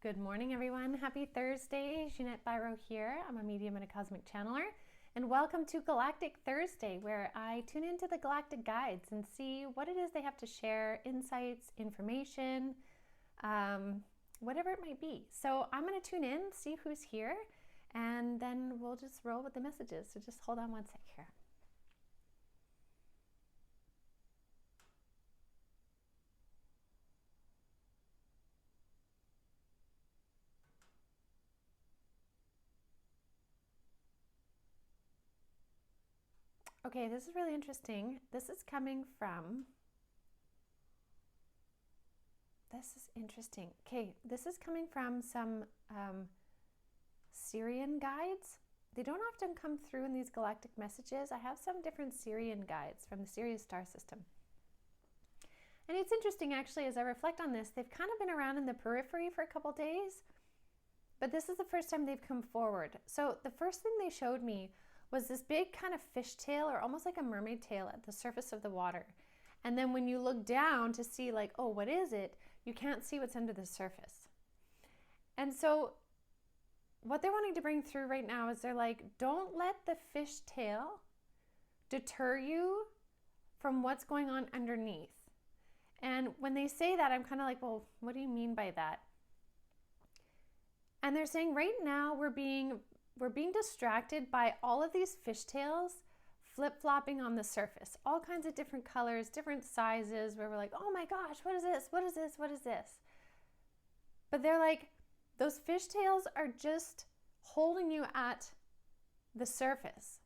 Good morning, everyone. Happy Thursday. Jeanette Biro here. I'm a medium and a cosmic channeler. And welcome to Galactic Thursday, where I tune into the galactic guides and see what it is they have to share, insights, information, whatever it might be. So I'm going to tune in, see who's here, and then we'll just roll with the messages. So just hold on one sec here. Okay, this is really interesting. This is interesting. Okay, this is coming from some Syrian guides. They don't often come through in these galactic messages. I have some different Syrian guides from the Sirius star system. And it's interesting, actually, as I reflect on this, they've kind of been around in the periphery for a couple days, but this is the first time they've come forward. So the first thing they showed me was this big kind of fish tail, or almost like a mermaid tail at the surface of the water. And then when you look down to see like, oh, what is it? You can't see what's under the surface. And so what they're wanting to bring through right now is they're like, don't let the fish tail deter you from what's going on underneath. And when they say that, I'm kind of like, well, what do you mean by that? And they're saying right now we're being distracted by all of these fishtails flip-flopping on the surface, all kinds of different colors, different sizes, where we're like, oh my gosh, what is this? What is this? What is this? But they're like, those fishtails are just holding you at the surface.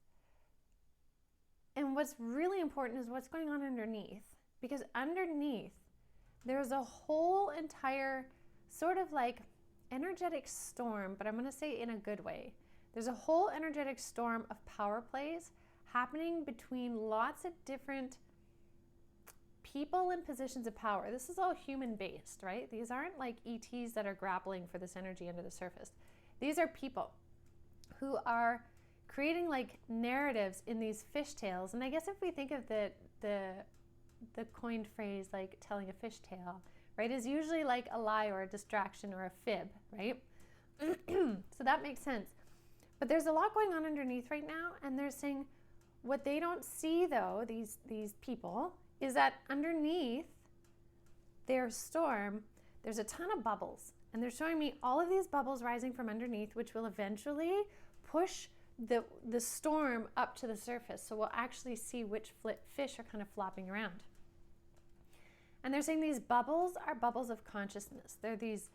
And what's really important is what's going on underneath, because underneath there's a whole entire sort of like energetic storm, but I'm going to say in a good way. There's a whole energetic storm of power plays happening between lots of different people in positions of power. This is all human-based, right? These aren't like ETs that are grappling for this energy under the surface. These are people who are creating like narratives in these fishtails. And I guess if we think of the coined phrase like telling a fishtail, right, is usually like a lie or a distraction or a fib, right? So that makes sense. But there's a lot going on underneath right now, and they're saying what they don't see, though, these people, is that underneath their storm, there's a ton of bubbles. And they're showing me all of these bubbles rising from underneath, which will eventually push the storm up to the surface. So we'll actually see which fish are kind of flopping around. And they're saying these bubbles are bubbles of consciousness. They're these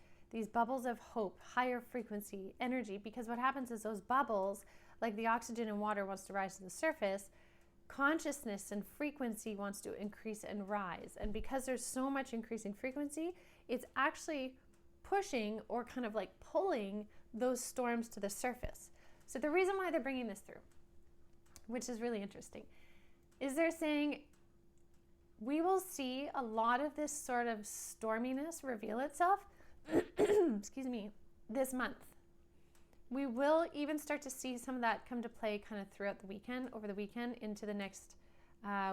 bubbles of hope, higher frequency, energy, because what happens is those bubbles, like the oxygen in water wants to rise to the surface, consciousness and frequency wants to increase and rise. And because there's so much increasing frequency, it's actually pushing or kind of like pulling those storms to the surface. So the reason why they're bringing this through, which is really interesting, is they're saying we will see a lot of this sort of storminess reveal itself excuse me, this month. We will even start to see some of that come to play kind of throughout the weekend, over the weekend into the next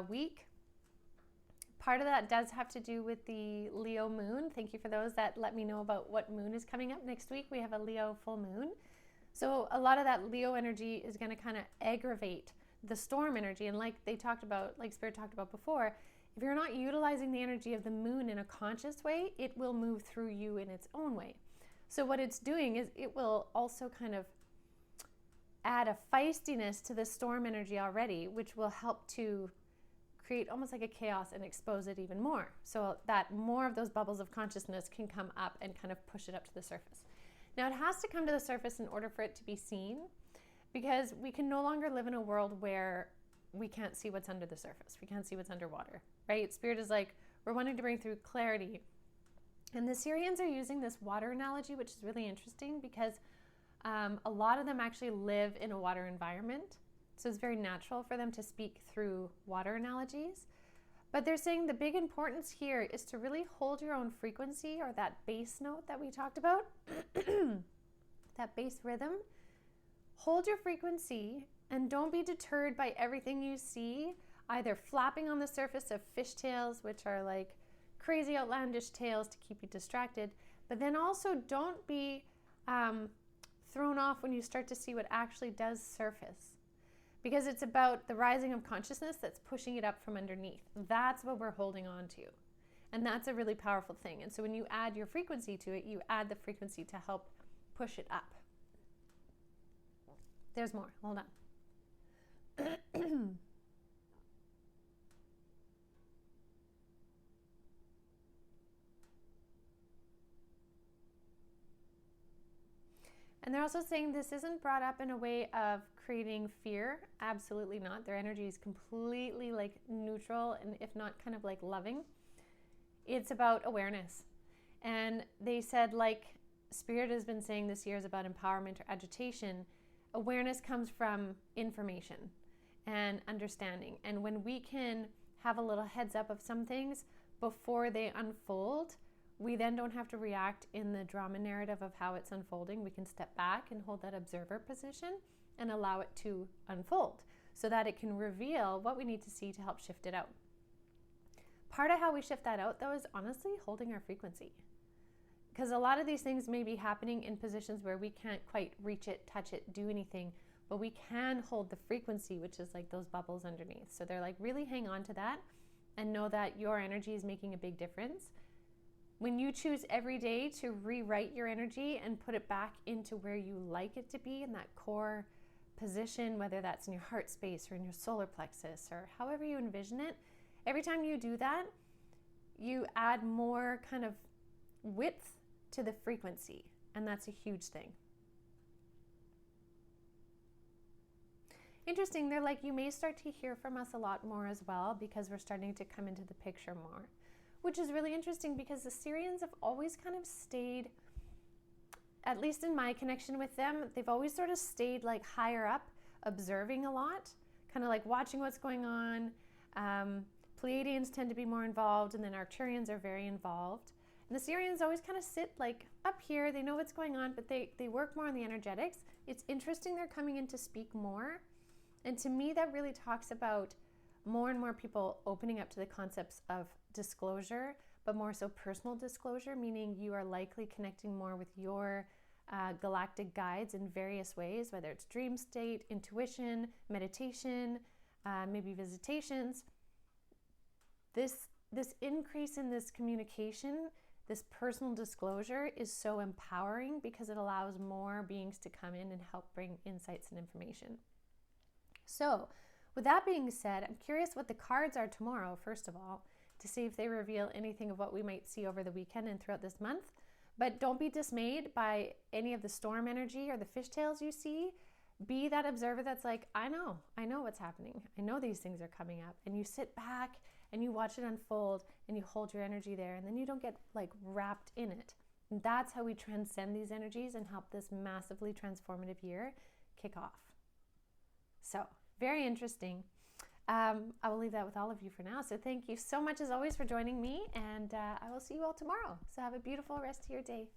week. Part of that does have to do with the Leo moon. Thank you for those that let me know about what moon is coming up next week. We have a Leo full moon. So a lot of that Leo energy is going to kind of aggravate the storm energy. And like they talked about, like Spirit talked about before, if you're not utilizing the energy of the moon in a conscious way, it will move through you in its own way. So what it's doing is it will also kind of add a feistiness to the storm energy already, which will help to create almost like a chaos and expose it even more, so that more of those bubbles of consciousness can come up and kind of push it up to the surface. Now, it has to come to the surface in order for it to be seen, because we can no longer live in a world where we can't see what's under the surface. We can't see what's underwater, right? Spirit is like, we're wanting to bring through clarity. And the Syrians are using this water analogy, which is really interesting because a lot of them actually live in a water environment. So it's very natural for them to speak through water analogies. But they're saying the big importance here is to really hold your own frequency, or that bass note that we talked about, that bass rhythm. Hold your frequency and don't be deterred by everything you see, either flapping on the surface of fishtails, which are like crazy outlandish tales to keep you distracted, But then also don't be thrown off when you start to see what actually does surface, because it's about the rising of consciousness that's pushing it up from underneath. That's what we're holding on to. And that's a really powerful thing. And so when you add your frequency to it, you add the frequency to help push it up. There's more. Hold on. And they're also saying this isn't brought up in a way of creating fear. Absolutely not. Their energy is completely like neutral, and if not kind of like loving. It's about awareness. And they said, like Spirit has been saying this year is about empowerment or agitation. Awareness comes from information and understanding. And when we can have a little heads up of some things before they unfold, we then don't have to react in the drama narrative of how it's unfolding. We can step back and hold that observer position and allow it to unfold so that it can reveal what we need to see to help shift it out. Part of how we shift that out, though, is honestly holding our frequency. Because a lot of these things may be happening in positions where we can't quite reach it, touch it, do anything, but we can hold the frequency, which is like those bubbles underneath. So they're like, really hang on to that and know that your energy is making a big difference. When you choose every day to rewrite your energy and put it back into where you like it to be, in that core position, whether that's in your heart space or in your solar plexus or however you envision it, every time you do that, you add more kind of width to the frequency, and that's a huge thing. Interesting, they're like, you may start to hear from us a lot more as well because we're starting to come into the picture more, which is really interesting because the Syrians have always kind of stayed, at least in my connection with them, they've always sort of stayed like higher up, observing a lot, kind of like watching what's going on. Pleiadians tend to be more involved, and then Arcturians are very involved. And the Syrians always kind of sit like up here. They know what's going on, but they work more on the energetics. It's interesting they're coming in to speak more. And to me, that really talks about more and more people opening up to the concepts of disclosure, but more so personal disclosure, meaning you are likely connecting more with your galactic guides in various ways, whether it's dream state, intuition, meditation, maybe visitations. This increase in this communication, this personal disclosure is so empowering because it allows more beings to come in and help bring insights and information. So with that being said, I'm curious what the cards are tomorrow, first of all, to see if they reveal anything of what we might see over the weekend and throughout this month. But don't be dismayed by any of the storm energy or the fishtails you see. Be that observer that's like, I know what's happening. I know these things are coming up. And you sit back and you watch it unfold and you hold your energy there, and then you don't get like wrapped in it. And that's how we transcend these energies and help this massively transformative year kick off. So very interesting. I will leave that with all of you for now. So thank you so much as always for joining me, and I will see you all tomorrow. So have a beautiful rest of your day.